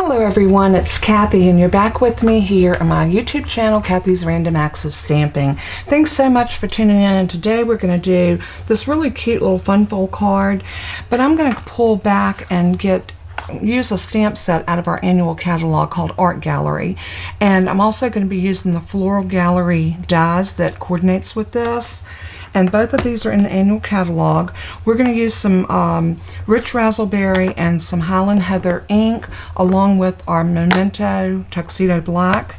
Hello everyone, it's Kathy and you're back with me here on my YouTube channel, Kathy's Random Acts of Stamping. Thanks so much for tuning in, and today we're going to do this really cute little fun fold card, but I'm going to pull back and use a stamp set out of our annual catalog called Art Gallery, and I'm also going to be using the Floral Gallery dies that coordinates with this. And both of these are in the annual catalog. We're going to use some rich Razzleberry and some Highland Heather ink along with our Momento Tuxedo Black.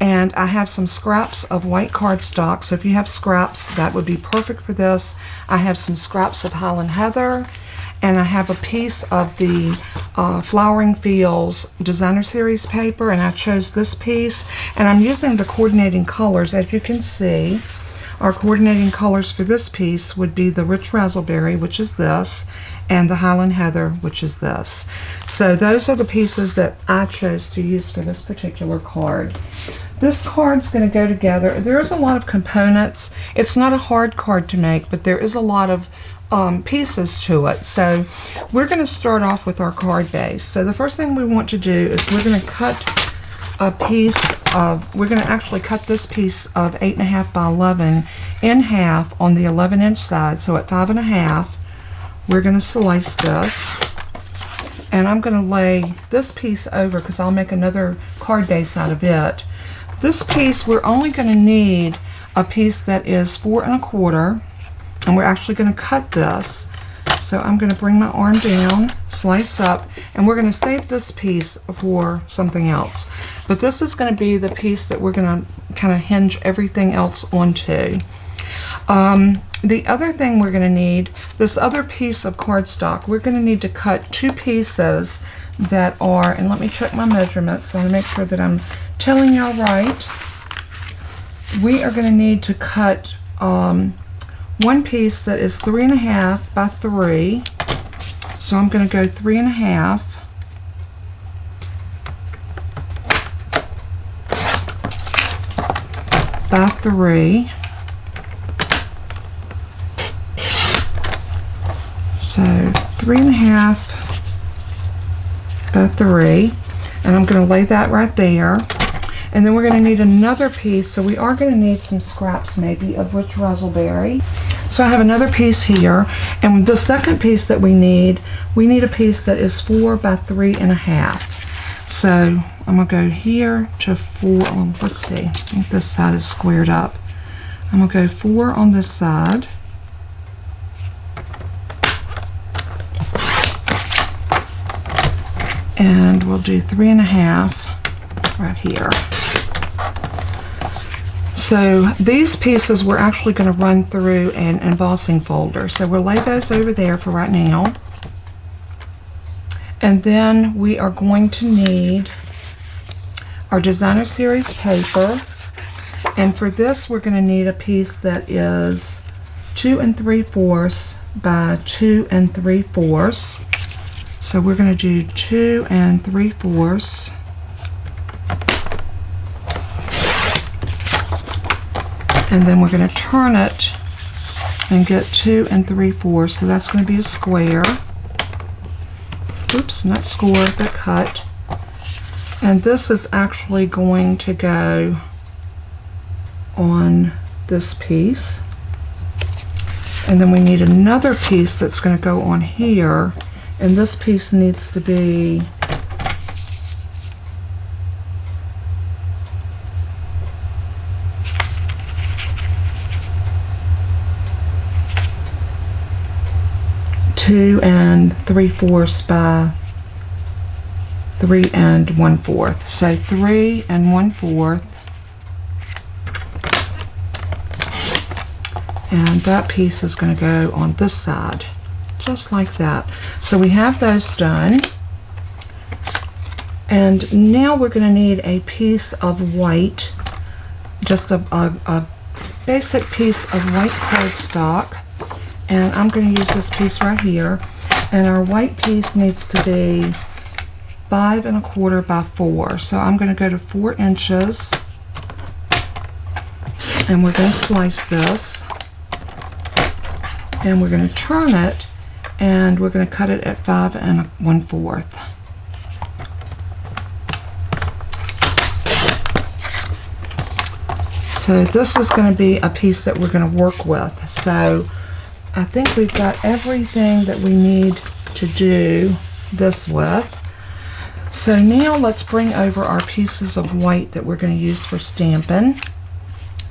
And I have some scraps of white cardstock, so if you have scraps, that would be perfect for this. I have some scraps of Highland Heather, and I have a piece of the Flowering Fields Designer Series paper, and I chose this piece. And I'm using the coordinating colors, as you can see. Our coordinating colors for this piece would be the Rich Razzleberry, which is this, and the Highland Heather, which is this. So those are the pieces that I chose to use for this particular card. This card's going to go together. There is a lot of components. It's not a hard card to make, but there is a lot of pieces to it. So we're going to start off with our card base. So the first thing we want to do is we're going to cut we're going to actually cut this piece of 8.5 by 11 in half on the 11-inch side. So at 5.5, we're going to slice this, and I'm going to lay this piece over because I'll make another card base out of it. This piece, we're only going to need a piece that is 4 1/4, and we're actually going to cut this. So I'm going to bring my arm down, slice up, and we're going to save this piece for something else. But this is going to be the piece that we're going to kind of hinge everything else onto. The other thing we're going to need, this other piece of cardstock, we're going to need to cut two pieces that are, and let me check my measurements, so I want to make sure that I'm telling y'all right. We are going to need to cut one piece that is 3.5 by 3. So I'm going to go 3.5. By 3. So 3.5 by 3. And I'm going to lay that right there. And then we're going to need another piece, so we are going to need some scraps maybe of Rich Razzleberry. So I have another piece here, and the second piece that we need a piece that is 4 by 3.5. So I'm going to go here to 4, well, let's see, I think this side is squared up. I'm going to go 4 on this side. And we'll do 3.5 right here. So these pieces we're actually going to run through an embossing folder. So we'll lay those over there for right now. And then we are going to need our Designer Series paper. And for this we're going to need a piece that is 2 3/4 by 2 3/4. So we're going to do 2 3/4. And then we're going to turn it and get 2 3/4. So that's going to be a square. Oops, not score, but cut. And this is actually going to go on this piece. And then we need another piece that's going to go on here. And this piece needs to be 2 3/4 by 3 1/4. So 3 1/4. And that piece is going to go on this side, just like that. So we have those done. And now we're going to need a piece of white, just a basic piece of white cardstock. And I'm going to use this piece right here. And our white piece needs to be 5 1/4 by 4. So I'm going to go to 4 inches. And we're going to slice this. And we're going to turn it. And we're going to cut it at 5 1/4. So this is going to be a piece that we're going to work with. So I think we've got everything that we need to do this with. So now let's bring over our pieces of white that we're going to use for stamping.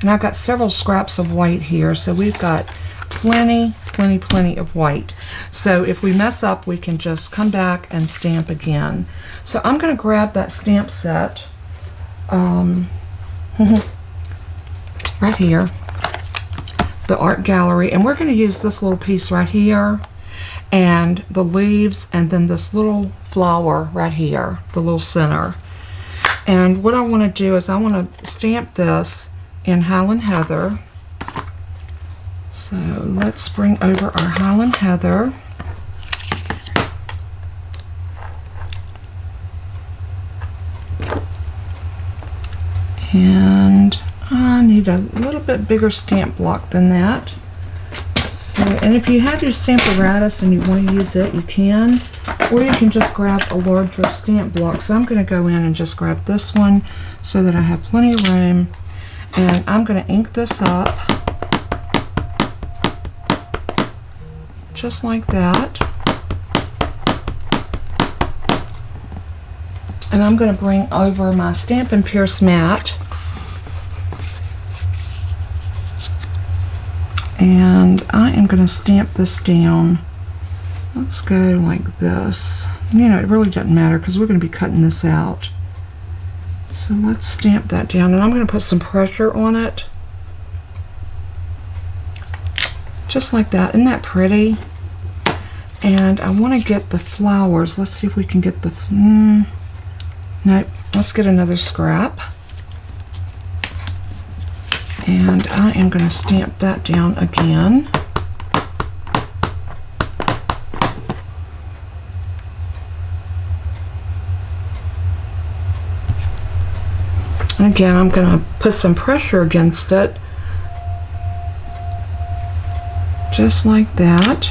And I've got several scraps of white here, so we've got plenty of white. So if we mess up, we can just come back and stamp again. So I'm going to grab that stamp set right here, the Art Gallery, and we're going to use this little piece right here, and the leaves, and then this little flower right here, the little center. And what I want to do is I want to stamp this in Highland Heather. So let's bring over our Highland Heather. And I need a little bit bigger stamp block than that. So, and if you have your Stamparatus and you want to use it, you can. Or you can just grab a larger stamp block. So I'm going to go in and just grab this one so that I have plenty of room. And I'm going to ink this up. Just like that. And I'm going to bring over my Stampin' Pierce mat. And I am going to stamp this down. Let's go like this. You know, it really doesn't matter because we're going to be cutting this out. So let's stamp that down, and I'm going to put some pressure on it. Just like that. Isn't that pretty? And I want to get the flowers. Let's see if we can get the... Nope. Let's get another scrap. And I am going to stamp that down again. And again, I'm going to put some pressure against it. Just like that.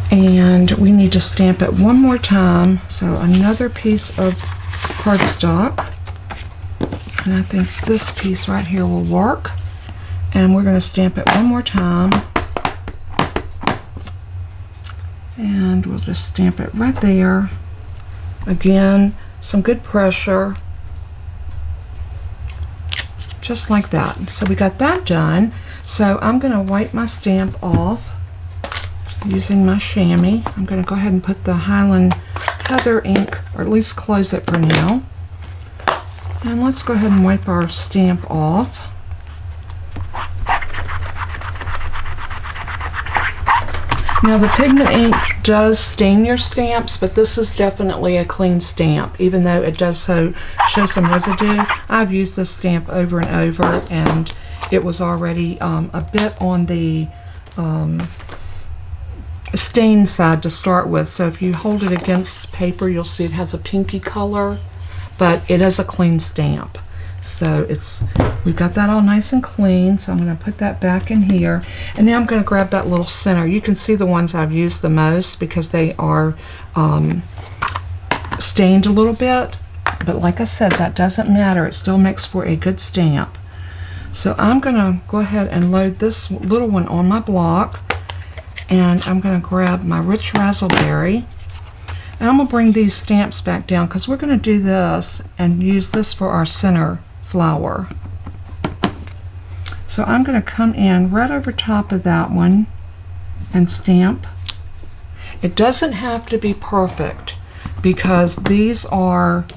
And we need to stamp it one more time. So another piece of cardstock. And I think this piece right here will work. And we're going to stamp it one more time. And we'll just stamp it right there. Again, some good pressure. Just like that. So we got that done. So I'm going to wipe my stamp off using my chamois. I'm going to go ahead and put the Highland Heather ink, or at least close it for now. And let's go ahead and wipe our stamp off. Now the pigment ink does stain your stamps, but this is definitely a clean stamp, even though it does show some residue. I've used this stamp over and over, and it was already a bit on the stain side to start with. So if you hold it against paper, you'll see it has a pinky color, but it is a clean stamp. So we've got that all nice and clean. So I'm going to put that back in here, and now I'm going to grab that little center. You can see the ones I've used the most because they are stained a little bit, but like I said, that doesn't matter. It still makes for a good stamp. So I'm going to go ahead and load this little one on my block, and I'm going to grab my rich Razzleberry. And I'm going to bring these stamps back down because we're going to do this and use this for our center flower. So I'm going to come in right over top of that one and stamp. It doesn't have to be perfect because these are,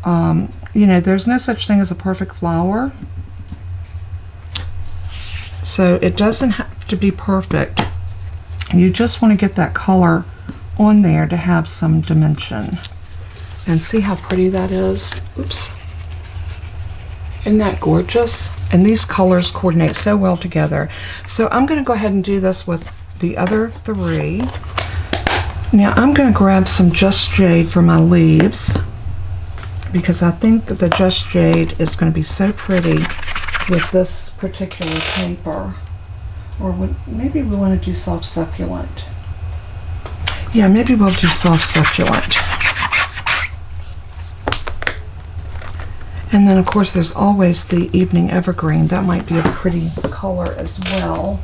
you know, there's no such thing as a perfect flower. So it doesn't have to be perfect. You just want to get that color on there to have some dimension. And see how pretty that is? Oops. Isn't that gorgeous? And these colors coordinate so well together. So I'm going to go ahead and do this with the other three. Now I'm going to grab some Just Jade for my leaves because I think that the Just Jade is going to be so pretty with this particular paper. Or maybe we want to do soft succulent. Yeah, maybe we'll do soft succulent. And then of course there's always the Evening Evergreen. That might be a pretty color as well.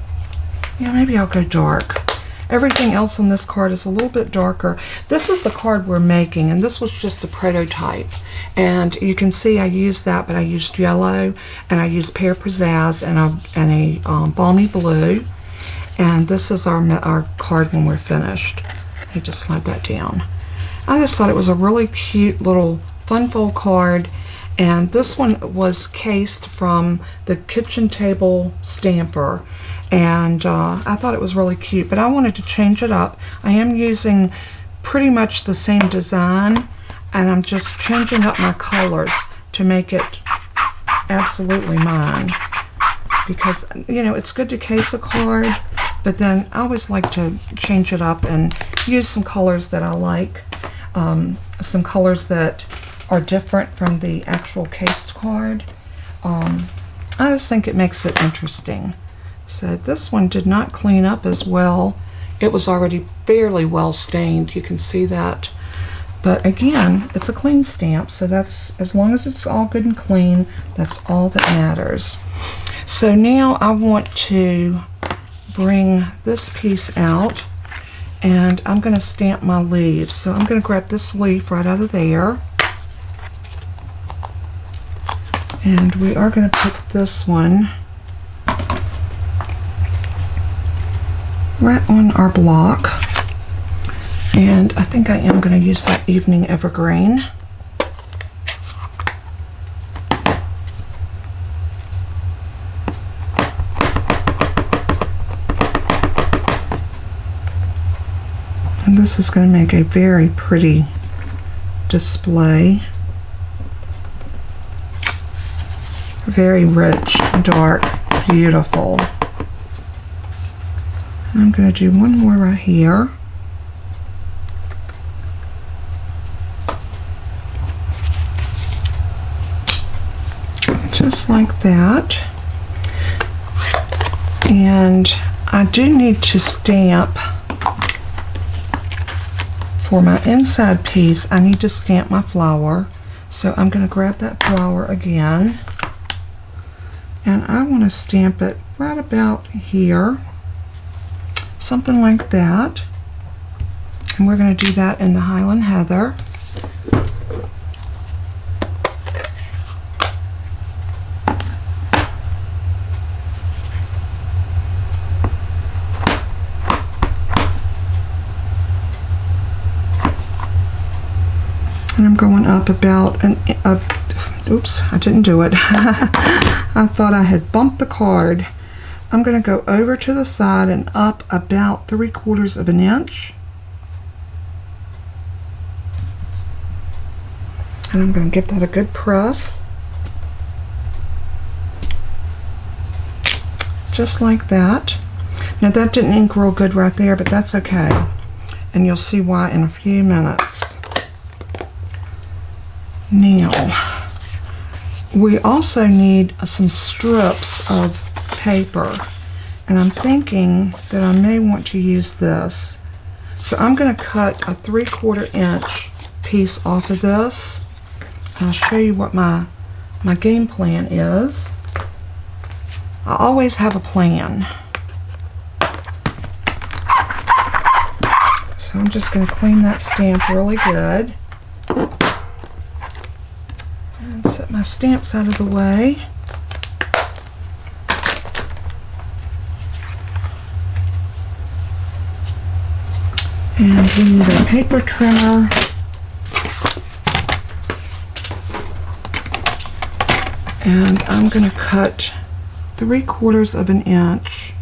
Yeah, maybe I'll go dark. Everything else on this card is a little bit darker. This is the card we're making, and this was just a prototype. And you can see I used that, but I used yellow, and I used Pear Pizzazz and a Balmy Blue. And this is our card when we're finished. Let me just slide that down. I just thought it was a really cute little fun fold card. And this one was cased from the kitchen table stamper, and I thought it was really cute, but I wanted to change it up. I am using pretty much the same design, and I'm just changing up my colors to make it absolutely mine, because you know it's good to case a card, but then I always like to change it up and use some colors that I like, some colors that are different from the actual cased card. I just think it makes it interesting. So this one did not clean up as well. It was already fairly well stained, you can see that. But again, it's a clean stamp, so that's, as long as it's all good and clean, that's all that matters. So now I want to bring this piece out, and I'm going to stamp my leaves. So I'm going to grab this leaf right out of there. And we are going to put this one right on our block. And I think I am going to use that Evening Evergreen. And this is going to make a very pretty display. Very rich, dark, beautiful. I'm going to do one more right here. Just like that. And I do need to stamp for my inside piece. I need to stamp my flower. So I'm going to grab that flower again. And I want to stamp it right about here, something like that. And we're going to do that in the Highland Heather. And I'm going up about oops, I didn't do it. I thought I had bumped the card. I'm going to go over to the side and up about 3/4 of an inch. And I'm going to give that a good press. Just like that. Now that didn't ink real good right there, but that's okay. And you'll see why in a few minutes. Now, we also need some strips of paper, and I'm thinking that I may want to use this. So I'm going to cut a 3/4 inch piece off of this, and I'll show you what my game plan is. I always have a plan. So I'm just going to clean that stamp really good. Set my stamps out of the way. And we need a paper trimmer. And I'm going to cut 3/4 of an inch.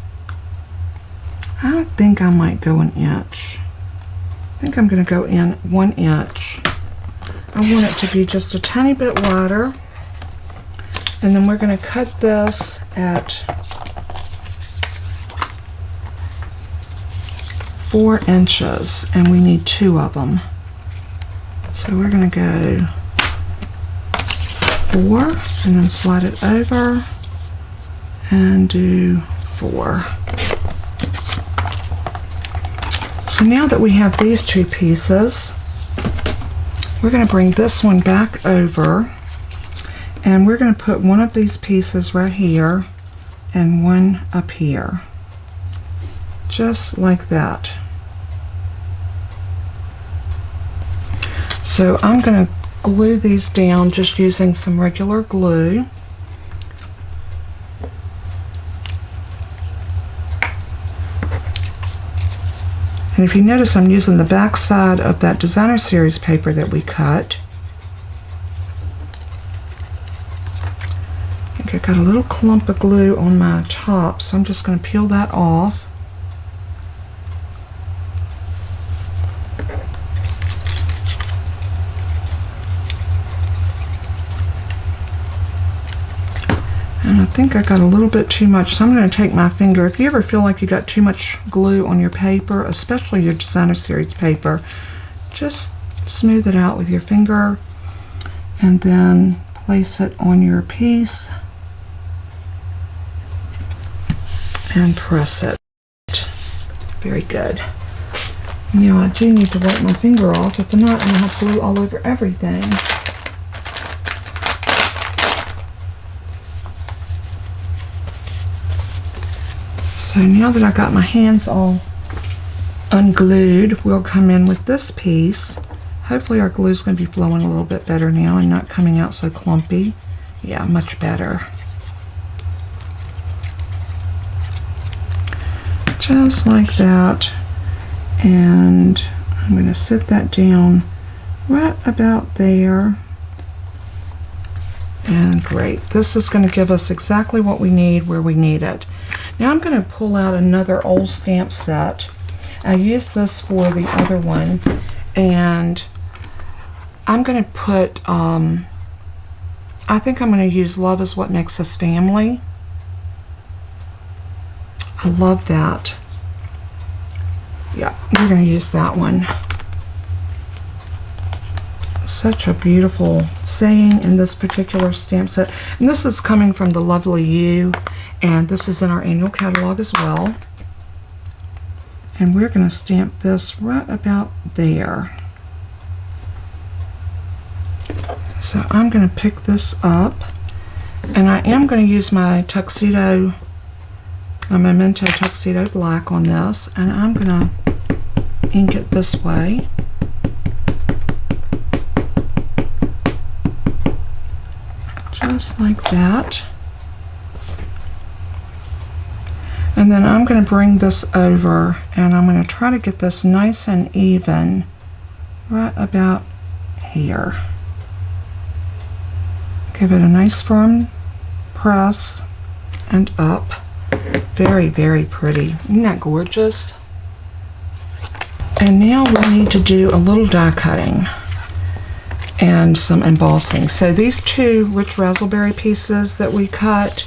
I think I might go an inch. I think I'm going to go in 1 inch. I want it to be just a tiny bit wider, and then we're going to cut this at 4 inches, and we need 2 of them. So we're going to go 4 and then slide it over and do 4. So now that we have these 2 pieces, we're going to bring this one back over, And we're going to put one of these pieces right here and one up here. Just like that. So I'm going to glue these down just using some regular glue. And if you notice, I'm using the back side of that designer series paper that we cut. I think I got a little clump of glue on my top, so I'm just going to peel that off. And I think I got a little bit too much, so I'm going to take my finger. If you ever feel like you got too much glue on your paper, especially your designer series paper, just smooth it out with your finger and then place it on your piece and press it. Very good. Now I do need to wipe my finger off. If not, I'm going to have glue all over everything. So now that I got my hands all unglued, we'll come in with this piece. Hopefully our glue is going to be flowing a little bit better now and not coming out so clumpy. Yeah, much better. Just like that. And I'm going to sit that down right about there. And great. This is going to give us exactly what we need where we need it. Now I'm going to pull out another old stamp set. I used this for the other one, and I'm going to put, I think I'm going to use Love Is What Makes Us Family. I love that. Yeah, we're going to use that one. Such a beautiful saying in this particular stamp set. And this is coming from the Lovely You, and this is in our annual catalog as well. And we're going to stamp this right about there. So I'm going to pick this up, and I am going to use my Tuxedo, my Momento Tuxedo Black on this, and I'm going to ink it this way. Just like that. And then I'm going to bring this over, and I'm going to try to get this nice and even right about here. Give it a nice firm press and up. Very, very pretty. Isn't that gorgeous? And now we need to do a little die cutting and some embossing. So these two rich razzleberry pieces that we cut,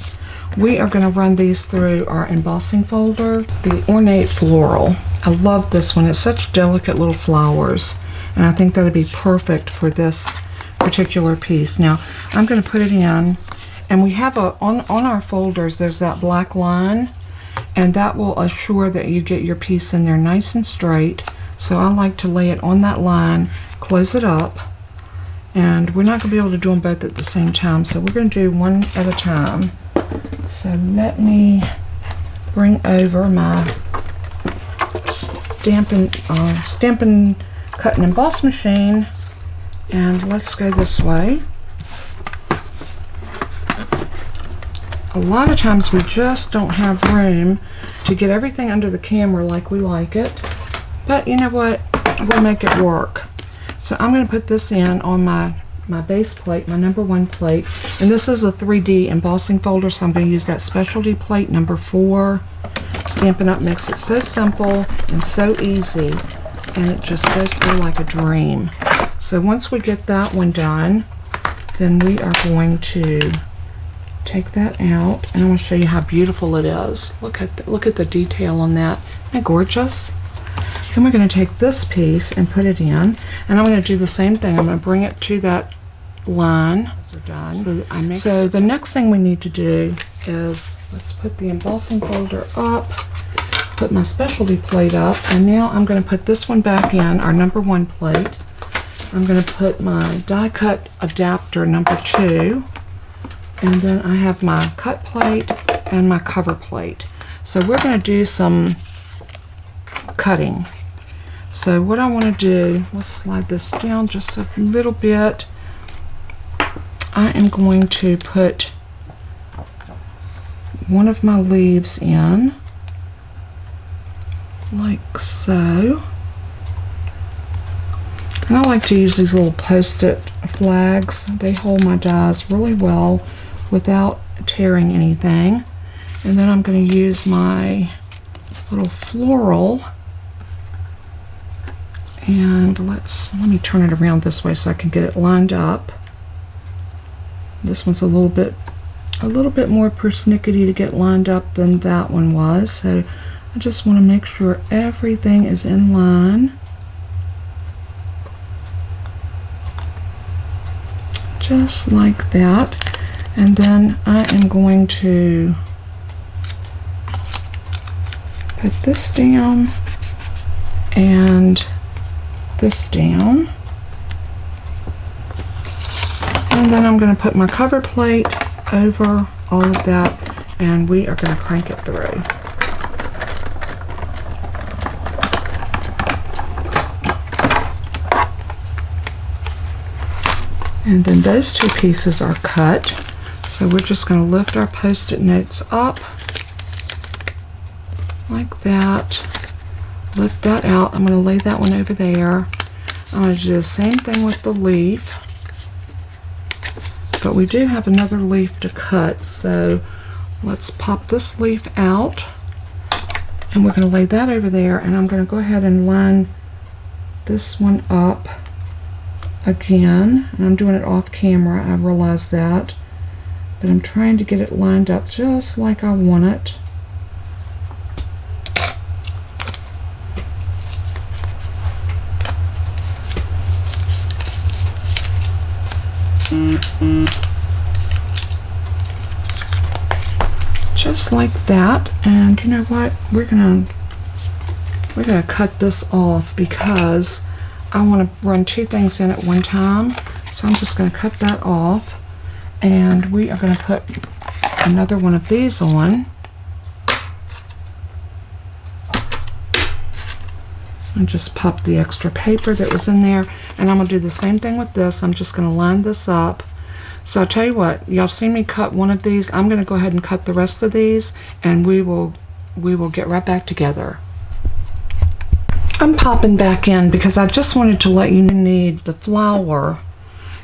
we are going to run these through our embossing folder, the Ornate Floral. I love this one. It's such delicate little flowers, and I think that would be perfect for this particular piece. Now I'm going to put it in, and we have on our folders there's that black line, and that will assure that you get your piece in there nice and straight. So I like to lay it on that line, close it up, and we're not going to be able to do them both at the same time, so we're going to do one at a time. So let me bring over my Stampin' Cut and Emboss machine, and let's go this way. A lot of times we just don't have room to get everything under the camera like we like it, but you know what, we'll make it work. So I'm going to put this in on my base plate, my #1 plate, and this is a 3D embossing folder, so I'm going to use that specialty plate #4. Stampin' Up makes it so simple and so easy, and it just goes through like a dream. So once we get that one done, then we are going to take that out, and I want to show you how beautiful it is. Look at the detail on that. Isn't that gorgeous? Then we're going to take this piece and put it in, and I'm going to do the same thing. I'm going to bring it to that line. So the next thing we need to do is, let's put the embossing folder up, put my specialty plate up, and now I'm going to put this one back in, our #1 plate. I'm going to put my die cut adapter #2 And then I have my cut plate and my cover plate. So we're going to do some cutting. So what I want to do, let's slide this down just a little bit. I am going to put one of my leaves in, like so. And I like to use these little post-it flags. They hold my dies really well without tearing anything. And then I'm going to use my little floral, and let me turn it around this way so I can get it lined up. This one's a little bit more persnickety to get lined up than that one was, so I just want to make sure everything is in line. Just like that. And then I am going to put this down and this down. And then I'm going to put my cover plate over all of that, and we are going to crank it through. And then those two pieces are cut. So we're just going to lift our post-it notes up like that. Lift that out. I'm going to lay that one over there. I'm going to do the same thing with the leaf. But we do have another leaf to cut, so let's pop this leaf out. And we're going to lay that over there, and I'm going to go ahead and line this one up again. And I'm doing it off camera, I realize that. But I'm trying to get it lined up just like I want it. Just like that. And you know what? We're gonna cut this off because I want to run two things in at one time. So I'm just going to cut that off, and we are going to put another one of these on. And just pop the extra paper that was in there, and I'm going to do the same thing with this. I'm just going to line this up. So I'll tell you what, y'all seen me cut one of these. I'm going to go ahead and cut the rest of these, and we will get right back together. I'm popping back in because I just wanted to let you need the flower,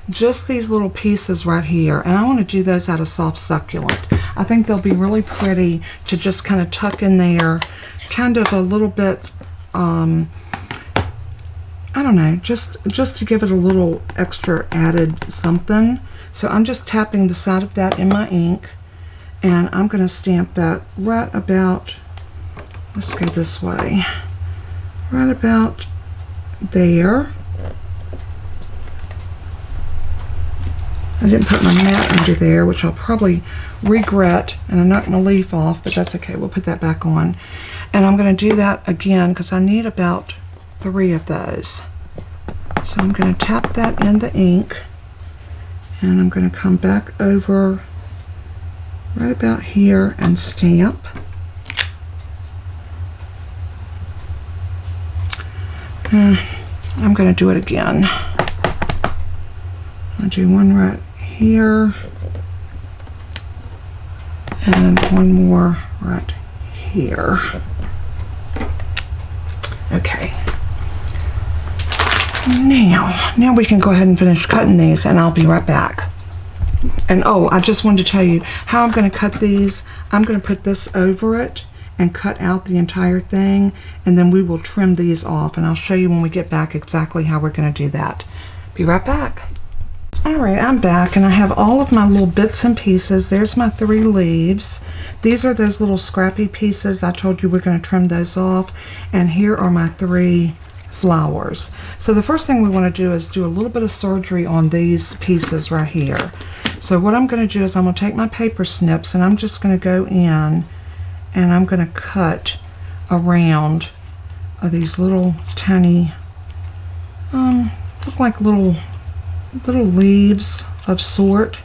just these little pieces right here, and I want to do those out of soft succulent. I think they'll be really pretty to just kind of tuck in there, kind of a little bit, I don't know, just to give it a little extra added something. So I'm just tapping the side of that in my ink, and I'm going to stamp that right about, let's go this way, right about there. I didn't put my mat under there, which I'll probably regret, and I knocked my leaf off, but that's okay. We'll put that back on. And I'm going to do that again because I need about 3 of those. So I'm going to tap that in the ink, and I'm going to come back over right about here and stamp. I'm going to do it again. I'll do one right here and one more right here. Okay. Now we can go ahead and finish cutting these, and I'll be right back. And oh, I just wanted to tell you how I'm going to cut these. I'm going to put this over it and cut out the entire thing, and then we will trim these off, and I'll show you when we get back exactly how we're going to do that. Be right back. Alright, I'm back, and I have all of my little bits and pieces. There's my 3 leaves. These are those little scrappy pieces. I told you we're going to trim those off, and here are my 3 flowers. So the first thing we want to do is do a little bit of surgery on these pieces right here. So what I'm going to do is I'm going to take my paper snips, and I'm just going to go in, and I'm going to cut around these little tiny, look like little leaves of sort,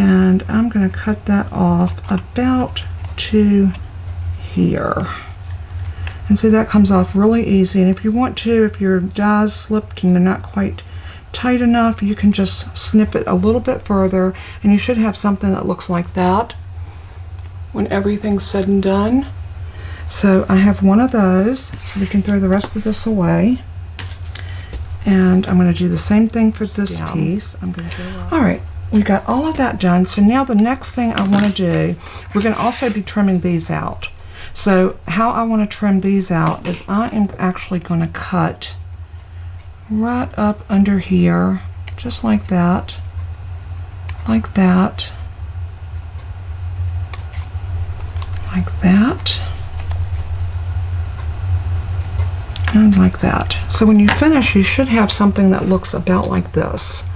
And I'm going to cut that off about to here. And see, that comes off really easy. And if you want to, if your dies slipped and they're not quite tight enough, you can just snip it a little bit further, and you should have something that looks like that when everything's said and done. So I have one of those. We can throw the rest of this away. And I'm going to do the same thing for this piece. I'm going to go up. All right, we got all of that done. So now the next thing I want to do, we're going to also be trimming these out. So how I want to trim these out is I am actually going to cut right up under here, just like that, like that, like that, and like that. So when you finish, you should have something that looks about like this.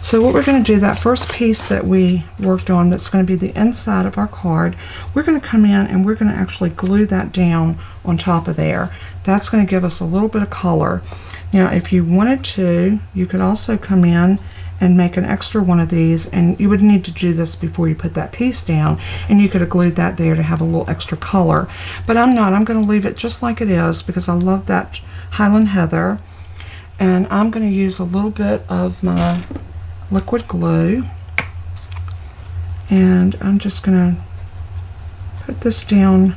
So what we're going to do, that first piece that we worked on, that's going to be the inside of our card, we're going to come in and we're going to actually glue that down on top of there. That's going to give us a little bit of color. Now if you wanted to, you could also come in and make an extra one of these, and you would need to do this before you put that piece down, and you could have glued that there to have a little extra color. But I'm not. I'm going to leave it just like it is because I love that Highland Heather. And I'm going to use a little bit of my liquid glue, and I'm just going to put this down,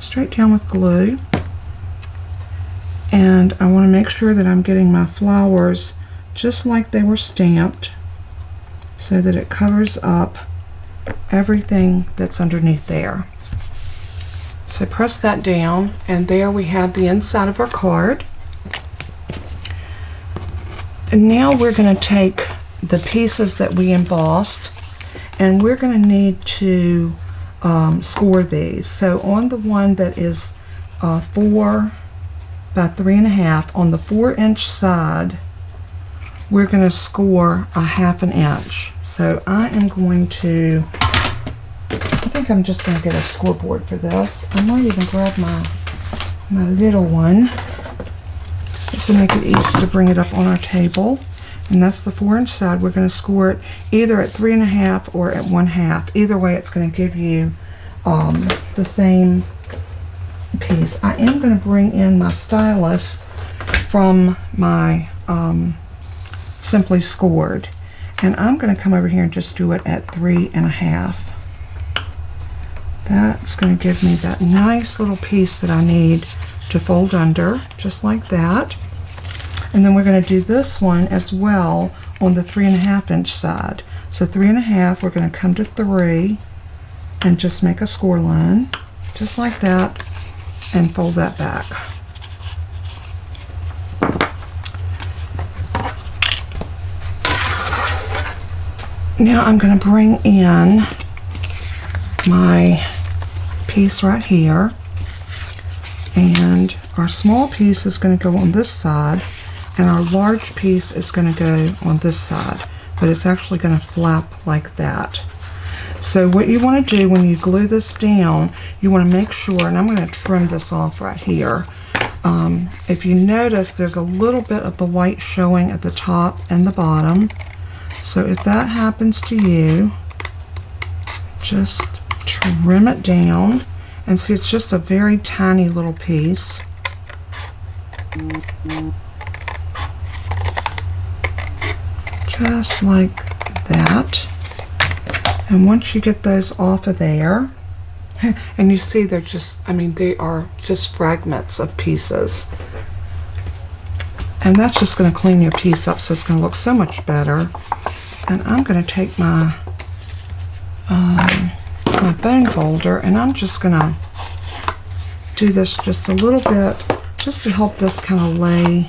straight down with glue. And I want to make sure that I'm getting my flowers just like they were stamped, so that it covers up everything that's underneath there. So press that down, and there we have the inside of our card. And now we're going to take the pieces that we embossed, and we're going to need to score these. So on the one that is 4 by 3.5, on the 4-inch side, we're going to score a 1/2 inch. So I am going to, I think I'm just going to get a scoreboard for this. I might even grab my little one just to make it easy to bring it up on our table. And that's the 4-inch side. We're going to score it either at 3.5 or at 1/2. Either way, it's going to give you the same piece. I am going to bring in my stylus from my Simply Scored, and I'm going to come over here and just do it at 3.5. That's going to give me that nice little piece that I need to fold under, just like that. And then we're going to do this one as well on the 3.5-inch side. So 3.5, we're going to come to 3 and just make a score line, just like that, and fold that back. Now I'm going to bring in my piece right here, and our small piece is going to go on this side, and our large piece is going to go on this side, but it's actually going to flap like that. So what you want to do when you glue this down, you want to make sure, and I'm going to trim this off right here. If you notice, there's a little bit of the white showing at the top and the bottom. So if that happens to you, just trim it down. And see, it's just a very tiny little piece. Just like that. And once you get those off of there, and you see they're just, I mean, they are just fragments of pieces. And that's just going to clean your piece up, so it's going to look so much better. And I'm going to take my my bone folder, and I'm just going to do this just a little bit, just to help this kind of lay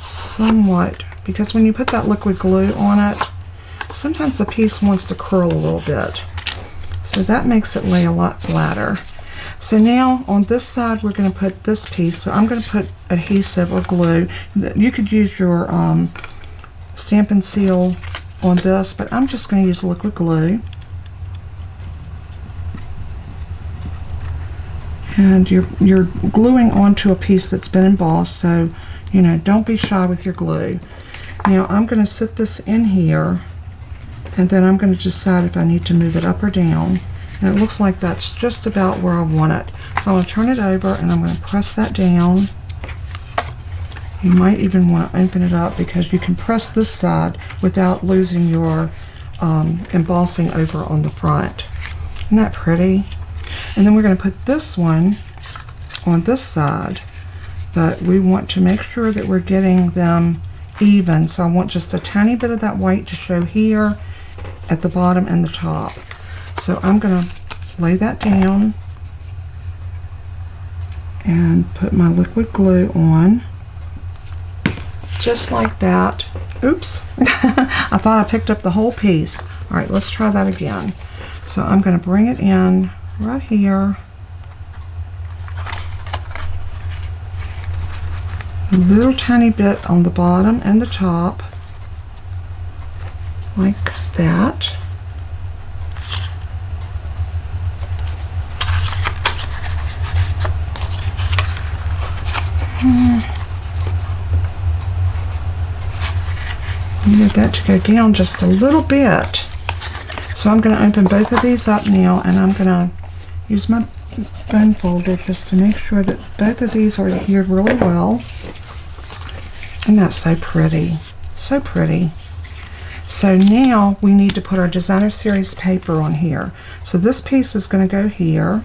somewhat, because when you put that liquid glue on it, sometimes the piece wants to curl a little bit. So that makes it lay a lot flatter. So now on this side, we're going to put this piece. So I'm going to put adhesive or glue. You could use your Stamp and Seal on this, but I'm just going to use liquid glue. And you're gluing onto a piece that's been embossed, so don't be shy with your glue. Now I'm going to sit this in here, and then I'm going to decide if I need to move it up or down. And it looks like that's just about where I want it. So I'm going to turn it over and I'm going to press that down. You might even want to open it up because you can press this side without losing your embossing over on the front. Isn't that pretty? And then we're going to put this one on this side, but we want to make sure that we're getting them even. So I want just a tiny bit of that white to show here at the bottom and the top. So I'm going to lay that down and put my liquid glue on. Just like that. Oops. I thought I picked up the whole piece. All right, let's try that again. So I'm going to bring it in right here. A little tiny bit on the bottom and the top. Like that. I need that to go down just a little bit. So I'm going to open both of these up now, and I'm going to use my bone folder just to make sure that both of these are adhered really well. And that's so pretty. So pretty. So now we need to put our designer series paper on here. So this piece is going to go here,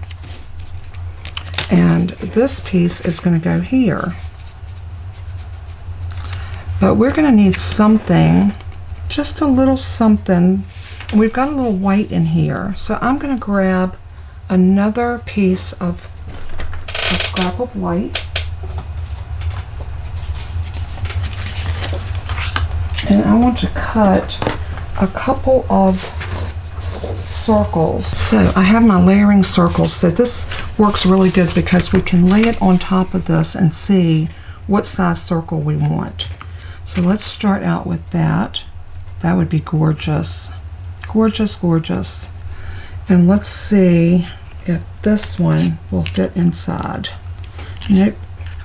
and this piece is going to go here. But we're going to need something, just a little something. And we've got a little white in here. So I'm going to grab another piece of a scrap of white. And I want to cut a couple of circles. So I have my layering circles. So this works really good because we can lay it on top of this and see what size circle we want. So let's start out with that. That would be gorgeous. Gorgeous, gorgeous. And let's see if this one will fit inside. Nope,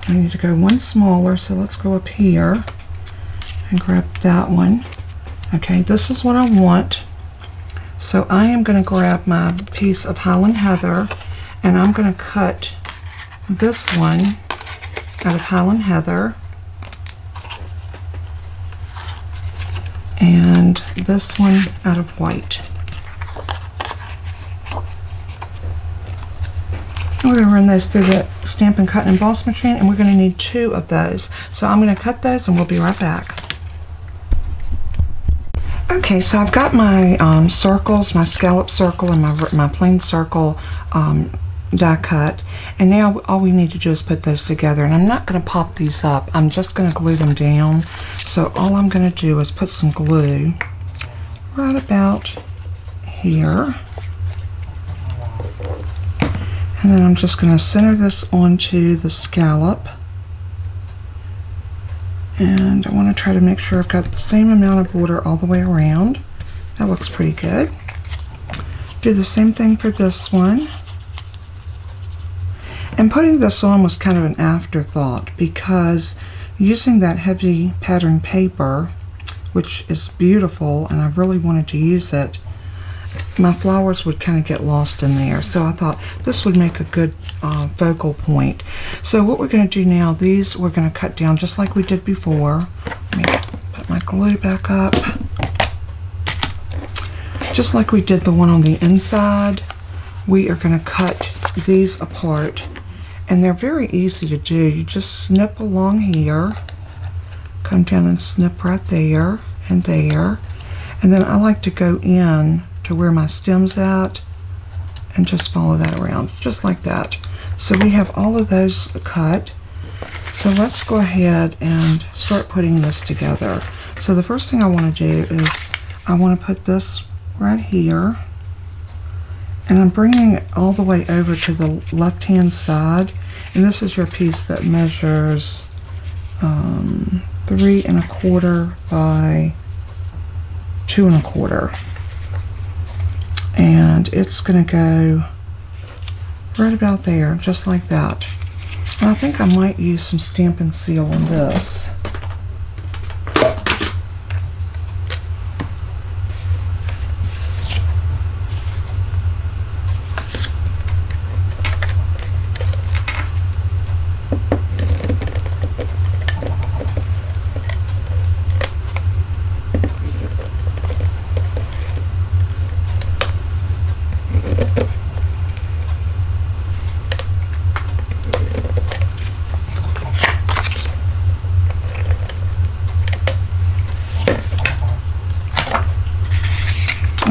I need to go one smaller, so let's go up here and grab that one. Okay, this is what I want. So I am going to grab my piece of Highland Heather, and I'm going to cut this one out of Highland Heather, and this one out of white. We're going to run those through the Stampin' Cut and Emboss machine, and we're going to need 2 of those. So I'm going to cut those and we'll be right back. Okay, so I've got my circles, my scallop circle and my plain circle die cut, and now all we need to do is put those together. And I'm not going to pop these up, I'm just going to glue them down. So all I'm going to do is put some glue right about here, and then I'm just going to center this onto the scallop, and I want to try to make sure I've got the same amount of border all the way around. That looks pretty good. Do the same thing for this one. And putting this on was kind of an afterthought because using that heavy pattern paper, which is beautiful and I really wanted to use it, my flowers would kind of get lost in there. So I thought this would make a good focal point. So what we're going to do now, these we're going to cut down just like we did before. Let me put my glue back up. Just like we did the one on the inside, we are going to cut these apart. And they're very easy to do. You just snip along here, come down and snip right there and there. And then I like to go in to where my stem's at and just follow that around, just like that. So we have all of those cut. So let's go ahead and start putting this together. So the first thing I want to do is I want to put this right here. And I'm bringing it all the way over to the left-hand side. And this is your piece that measures 3 1/4 by 2 1/4. And it's going to go right about there, just like that. And I think I might use some Stampin' Seal on this.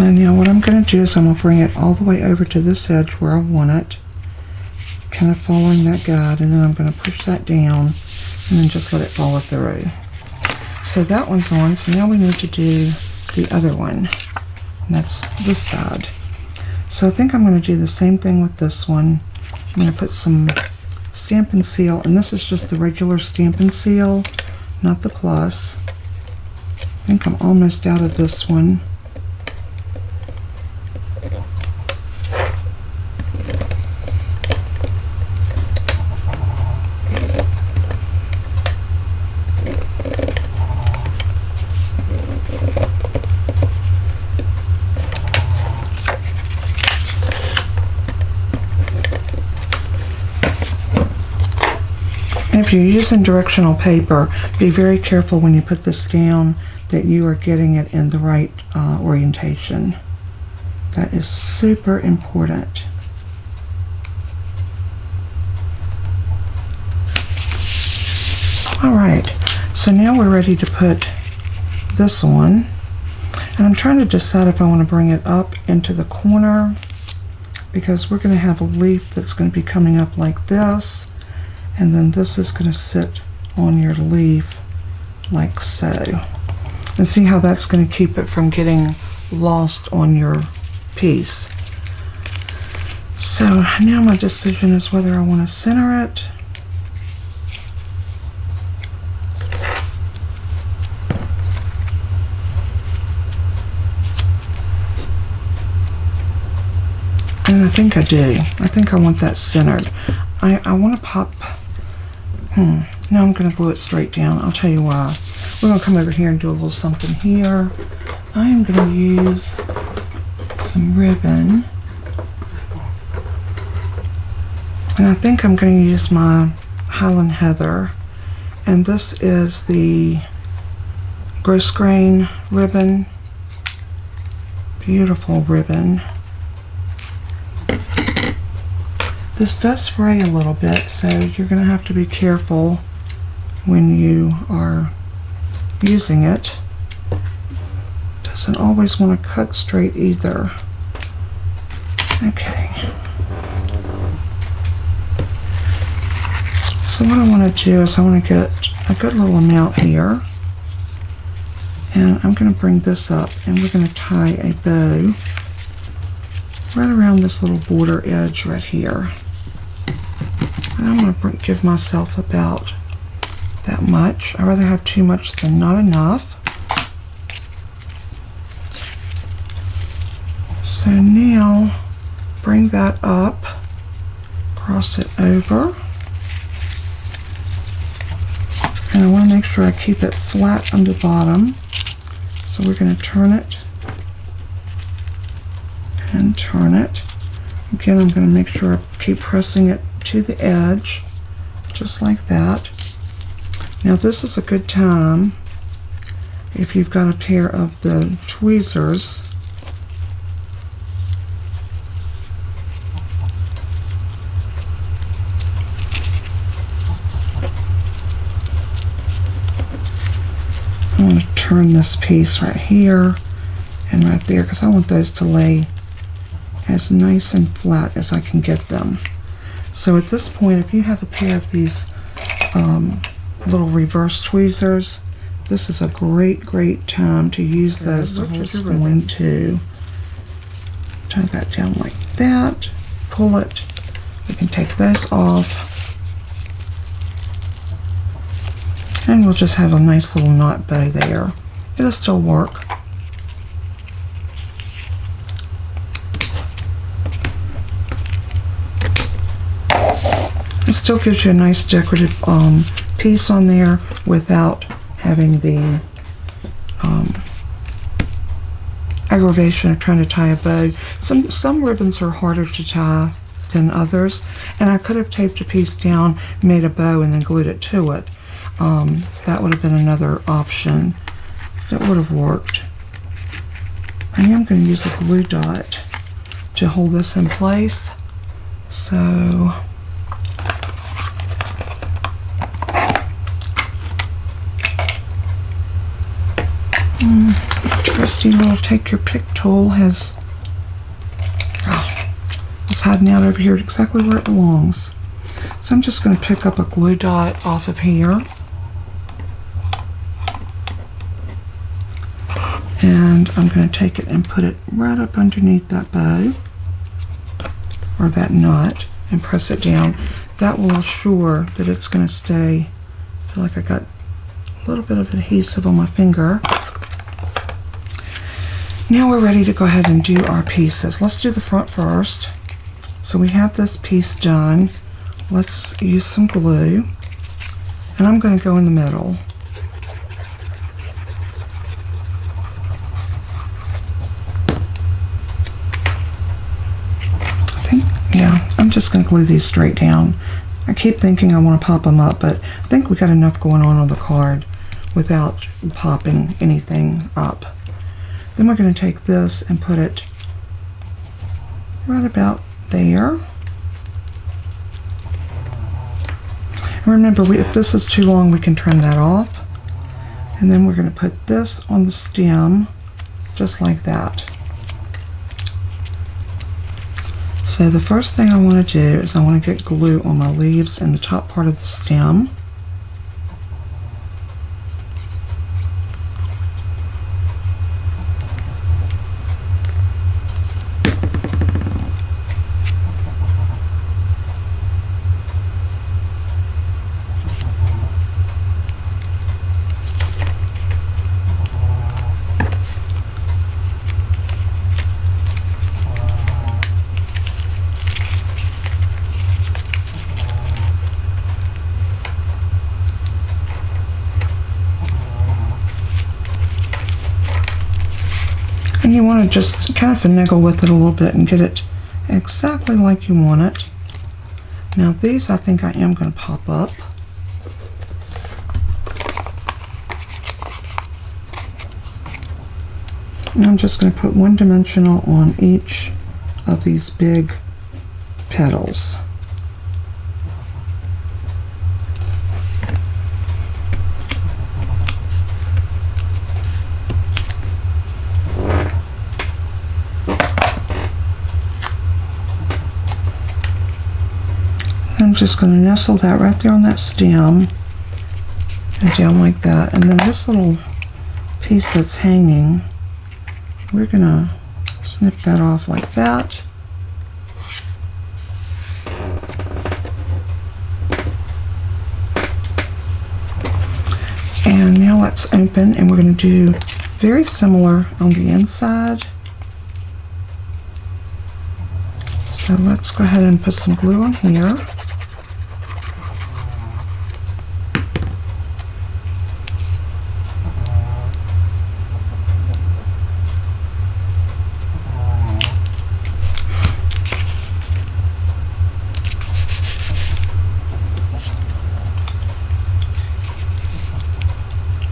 And now what I'm going to do is I'm going to bring it all the way over to this edge where I want it, kind of following that guide, and then I'm going to push that down and then just let it follow through. So that one's on, so now we need to do the other one, and that's this side. So I think I'm going to do the same thing with this one. I'm going to put some Stampin' Seal, and this is just the regular Stampin' Seal, not the plus. I think I'm almost out of this one. And if you're using directional paper, be very careful when you put this down that you are getting it in the right orientation. That is super important. Alright, so now we're ready to put this on. And I'm trying to decide if I want to bring it up into the corner, because we're going to have a leaf that's going to be coming up like this. And then this is going to sit on your leaf like so. And see how that's going to keep it from getting lost on your piece. So now my decision is whether I want to center it. And I think I do. I think I want that centered. I want to pop. Now I'm going to glue it straight down. I'll tell you why. We're going to come over here and do a little something here. I am going to use some ribbon. And I think I'm going to use my Highland Heather. And this is the Grosgrain ribbon. Beautiful ribbon. This does fray a little bit, so you're going to have to be careful when you are using it. Doesn't always want to cut straight either. Okay. So what I want to do is I want to get a good little amount here. And I'm going to bring this up and we're going to tie a bow right around this little border edge right here. And I'm going to give myself about that much. I'd rather have too much than not enough. So now bring that up, cross it over, and I want to make sure I keep it flat on the bottom. So we're going to turn it and turn it. Again, I'm going to make sure I keep pressing it to the edge, just like that. Now this is a good time, if you've got a pair of the tweezers, I'm going to turn this piece right here and right there, because I want those to lay as nice and flat as I can get them. So at this point, if you have a pair of these little reverse tweezers, this is a great time to use those. So we're just going to tie that down like that, pull it. We can take those off, and we'll just have a nice little knot bow there. It'll still work. It still gives you a nice decorative piece on there without having the aggravation of trying to tie a bow. Some ribbons are harder to tie than others, and I could have taped a piece down, made a bow, and then glued it to it. That would have been another option that would have worked. I am going to use a glue dot to hold this in place. So trusty trusty little take your pick tool has it's hiding out over here exactly where it belongs. So I'm just going to pick up a glue dot off of here. And I'm going to take it and put it right up underneath that bow, or that knot, and press it down. That will assure that it's going to stay. I feel like I got a little bit of adhesive on my finger. Now we're ready to go ahead and do our pieces. Let's do the front first. So we have this piece done. Let's use some glue, and I'm going to go in the middle. Yeah, I'm just going to glue these straight down. I keep thinking I want to pop them up, but I think we got enough going on the card without popping anything up. Then we're going to take this and put it right about there. Remember, if this is too long, we can trim that off. And then we're going to put this on the stem, just like that. So the first thing I want to do is I want to get glue on my leaves and the top part of the stem. And you want to just kind of finagle with it a little bit and get it exactly like you want it. Now these I think I am going to pop up. And I'm just going to put one dimensional on each of these big petals. I'm just going to nestle that right there on that stem and down like that. And then this little piece that's hanging, we're going to snip that off like that. And now let's open, and we're going to do very similar on the inside. So let's go ahead and put some glue on here.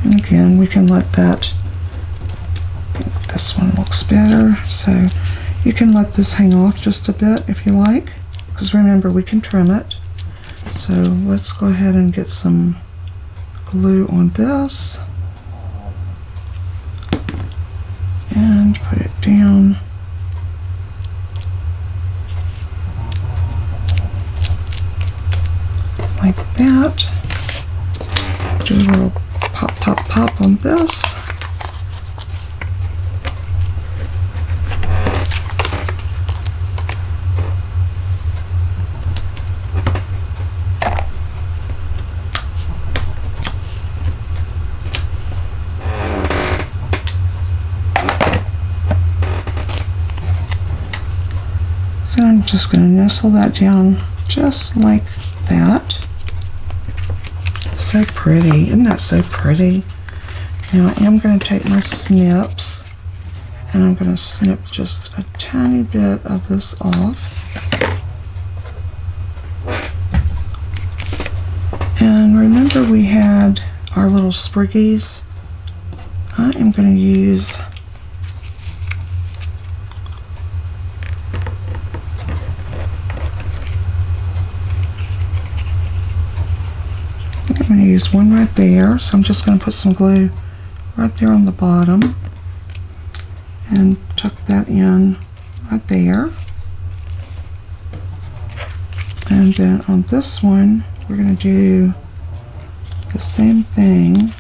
And again, we can let that, this one looks better, so you can let this hang off just a bit if you like, because remember, we can trim it. So let's go ahead and get some glue on this and put it down like that. Do a little pop, pop, pop on this. So I'm just going to nestle that down just like that. So pretty. Isn't that so pretty? Now I am going to take my snips and I'm going to snip just a tiny bit of this off. And remember, we had our little spriggies. I am going to use one right there, so I'm just going to put some glue right there on the bottom. and tuck that in right there. And then on this one, we're going to do the same thing.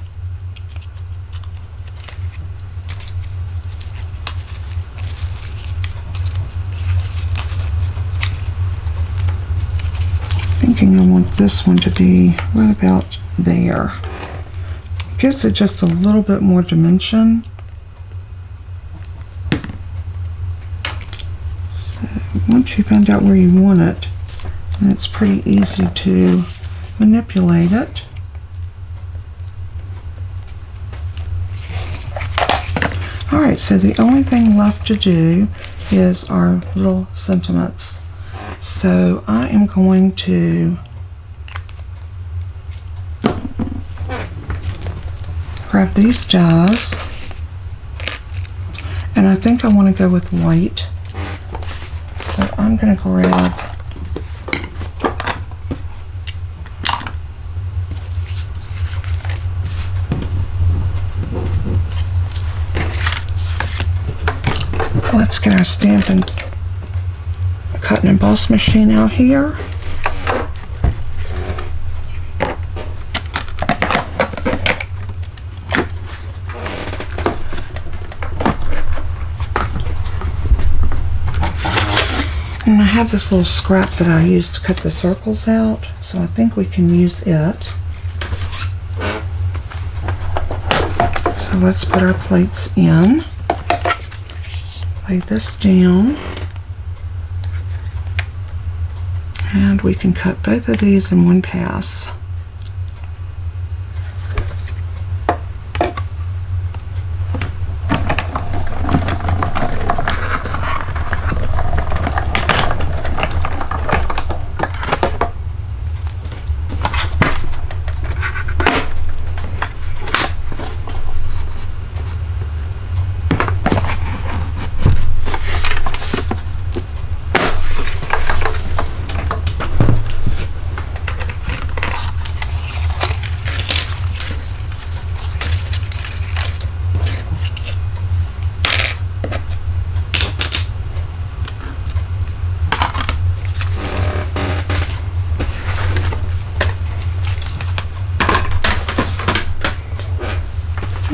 Thinking I want this one to be right about there. Gives it just a little bit more dimension. So once you find out where you want it, then it's pretty easy to manipulate it. Alright, so the only thing left to do is our little sentiments. So I am going to grab these dies, and I think I want to go with white. So I'm going to grab let's get our Stampin' Cut and Emboss machine out here. And I have this little scrap that I used to cut the circles out, so I think we can use it. So let's put our plates in. Lay this down. And we can cut both of these in one pass.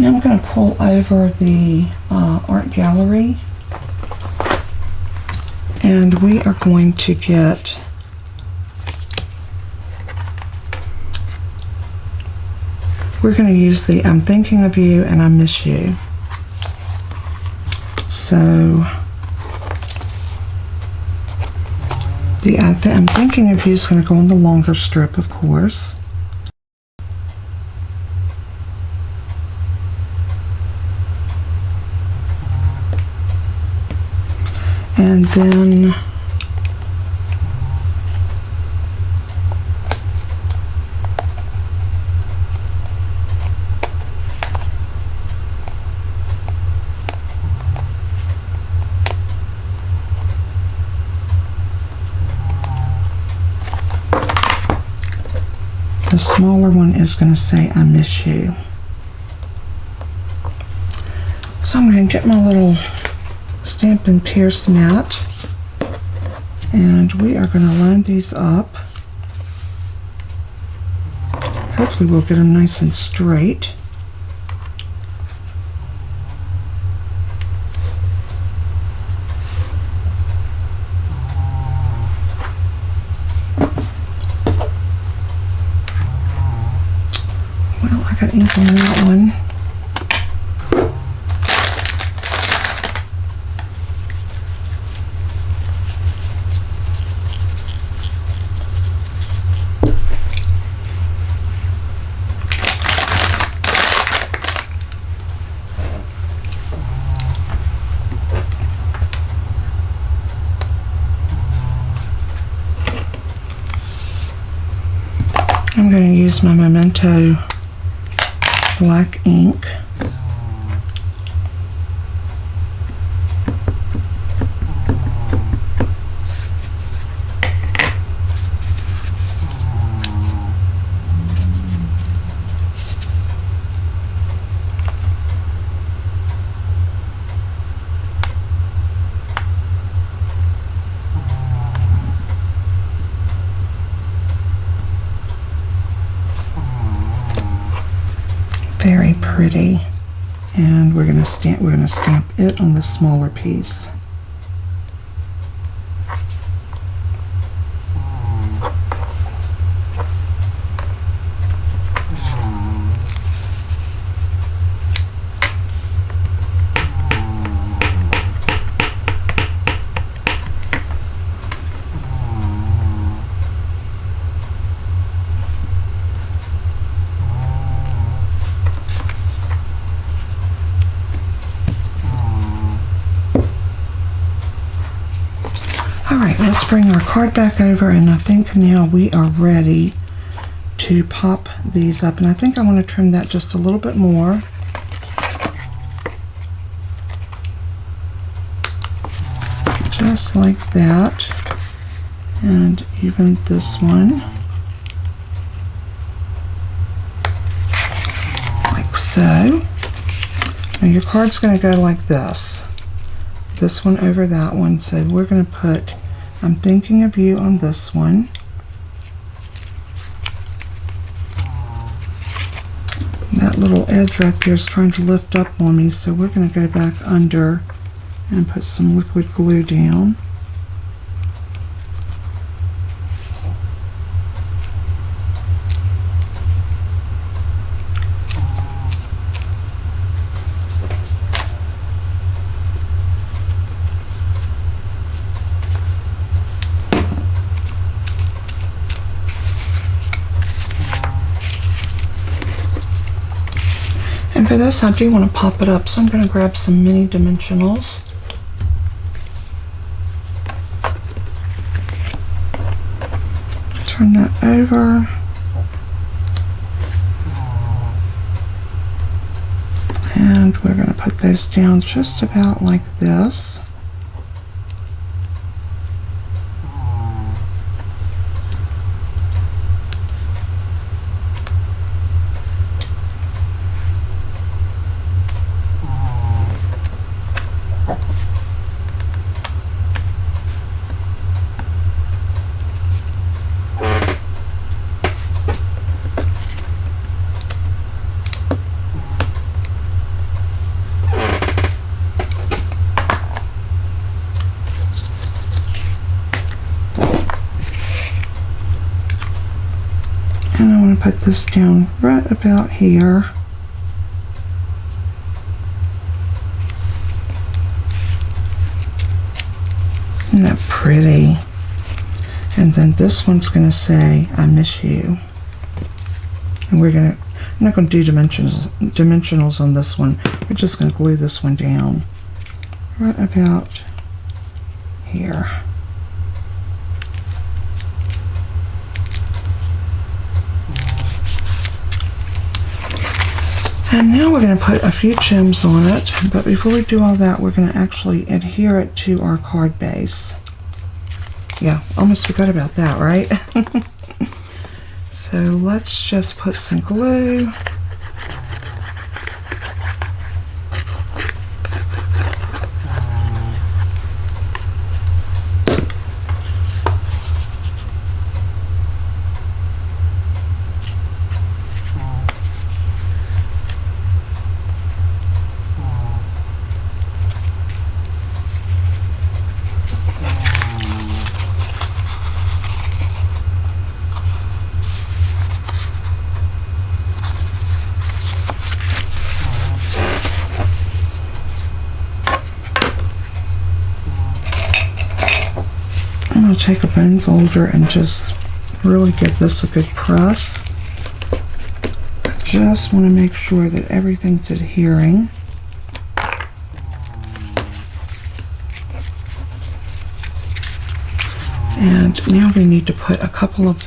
Now I'm going to pull over the art gallery, and we are going to get we're going to use the I'm Thinking of You and I Miss You. So the I'm Thinking of You is going to go on the longer strip, of course. And then the smaller one is going to say I Miss You. So I'm going to get my little Stampin' Pierce mat, and we are going to line these up. Hopefully we'll get them nice and straight. Well, I got ink on that one. I'm going to use my Momento black ink. Very pretty. And we're going to stamp it on the smaller piece. Alright, let's bring our card back over, and I think now we are ready to pop these up. And I think I want to trim that just a little bit more. Just like that. And even this one. Like so. Now your card's going to go like this. This one over that one. So we're going to put I'm Thinking of You on this one. That little edge right there is trying to lift up on me, so we're going to go back under and put some liquid glue down. And for this, I do want to pop it up, so I'm going to grab some mini dimensionals. Turn that over. And we're going to put those down just about like this. And I want to put this down right about here. Isn't that pretty? And then this one's going to say, I miss you. And I'm not going to do dimensionals on this one. We're just going to glue this one down right about here. And now we're going to put a few gems on it, but before we do all that, we're going to actually adhere it to our card base. Yeah, almost forgot about that, right? So let's just put some glue. I'll take a bone folder and just really give this a good press. I just want to make sure that everything's adhering. And now we need to put a couple of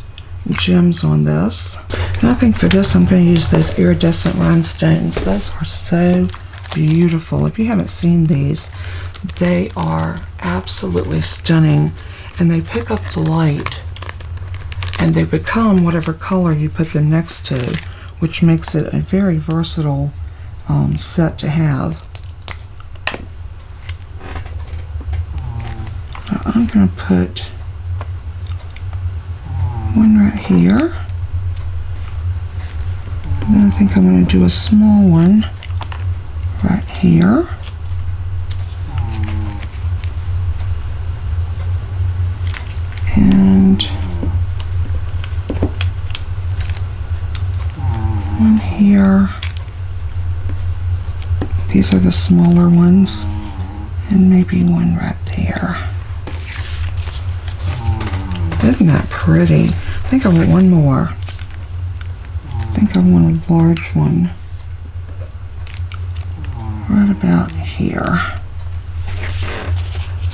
gems on this. And I think for this I'm going to use those iridescent rhinestones. Those are so beautiful. If you haven't seen these, they are absolutely stunning. And they pick up the light and they become whatever color you put them next to, which makes it a very versatile set to have. So I'm going to put one right here, then I think I'm going to do a small one right here. And one here. These are the smaller ones. And maybe one right there. Isn't that pretty? I think I want one more. I think I want a large one. Right about here.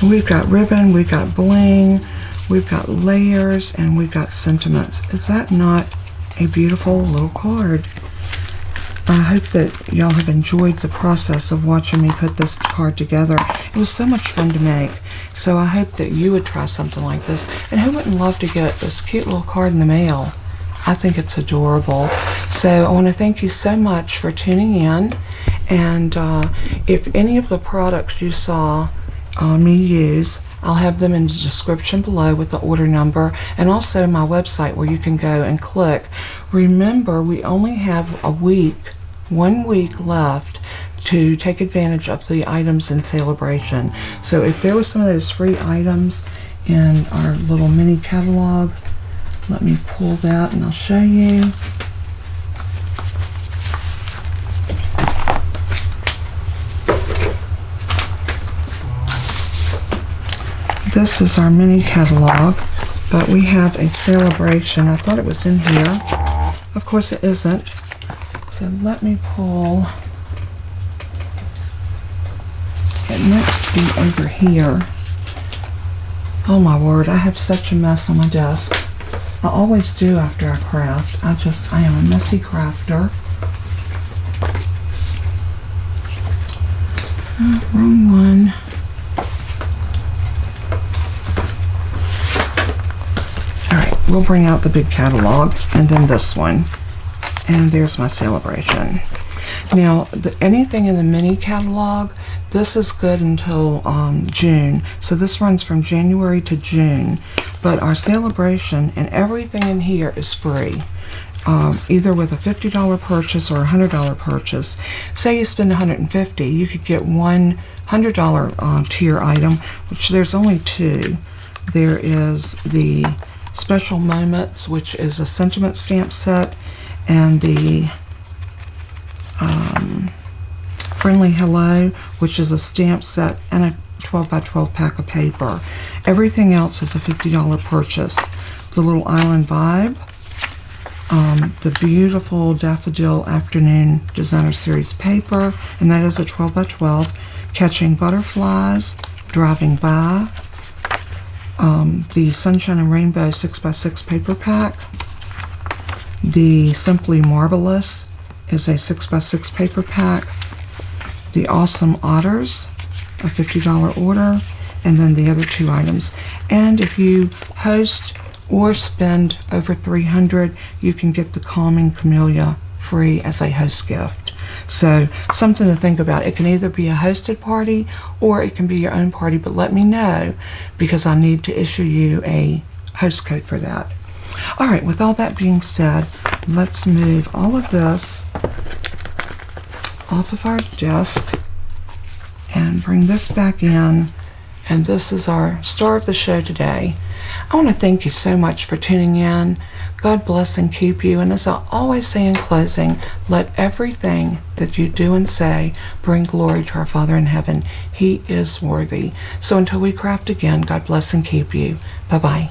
We've got ribbon, we've got bling, we've got layers, and we've got sentiments. Is that not a beautiful little card? I hope that y'all have enjoyed the process of watching me put this card together. It was so much fun to make. So I hope that you would try something like this. And who wouldn't love to get this cute little card in the mail? I think it's adorable. So I want to thank you so much for tuning in. And if any of the products you saw me use, I'll have them in the description below with the order number, and also my website where you can go and click. Remember, we only have 1 week left to take advantage of the items in celebration. So if there was some of those free items in our little mini catalog, let me pull that and I'll show you. This is our mini catalog, but we have a celebration. I thought it was in here. Of course it isn't. So let me pull. It might be over here. Oh my word, I have such a mess on my desk. I always do after I craft. I am a messy crafter. Oh, wrong one. We'll bring out the big catalog and then this one, and there's my celebration. Now anything in the mini catalog, this is good until June, so this runs from January to June, but our celebration and everything in here is free, either with a $50 purchase or a $100 purchase. Say you spend $150, you could get one $100 tier item, which there's only 2. There is the Special Moments, which is a sentiment stamp set, and the Friendly Hello, which is a stamp set and a 12 by 12 pack of paper. Everything else is a $50 purchase. The little Island Vibe, the beautiful Daffodil Afternoon Designer Series paper, and that is a 12 by 12. Catching Butterflies, Driving By, the Sunshine and Rainbow 6x6 paper pack. The Simply Marvelous is a 6x6 paper pack. The Awesome Otters, a $50 order, and then the other 2 items. And if you host or spend over $300, you can get the Calming Camellia free as a host gift. So something to think about. It can either be a hosted party or it can be your own party, but let me know because I need to issue you a host code for that. All right, with all that being said, let's move all of this off of our desk and bring this back in. And this is our star of the show today. I want to thank you so much for tuning in. God bless and keep you. And as I always say in closing, let everything that you do and say bring glory to our Father in heaven. He is worthy. So until we craft again, God bless and keep you. Bye-bye.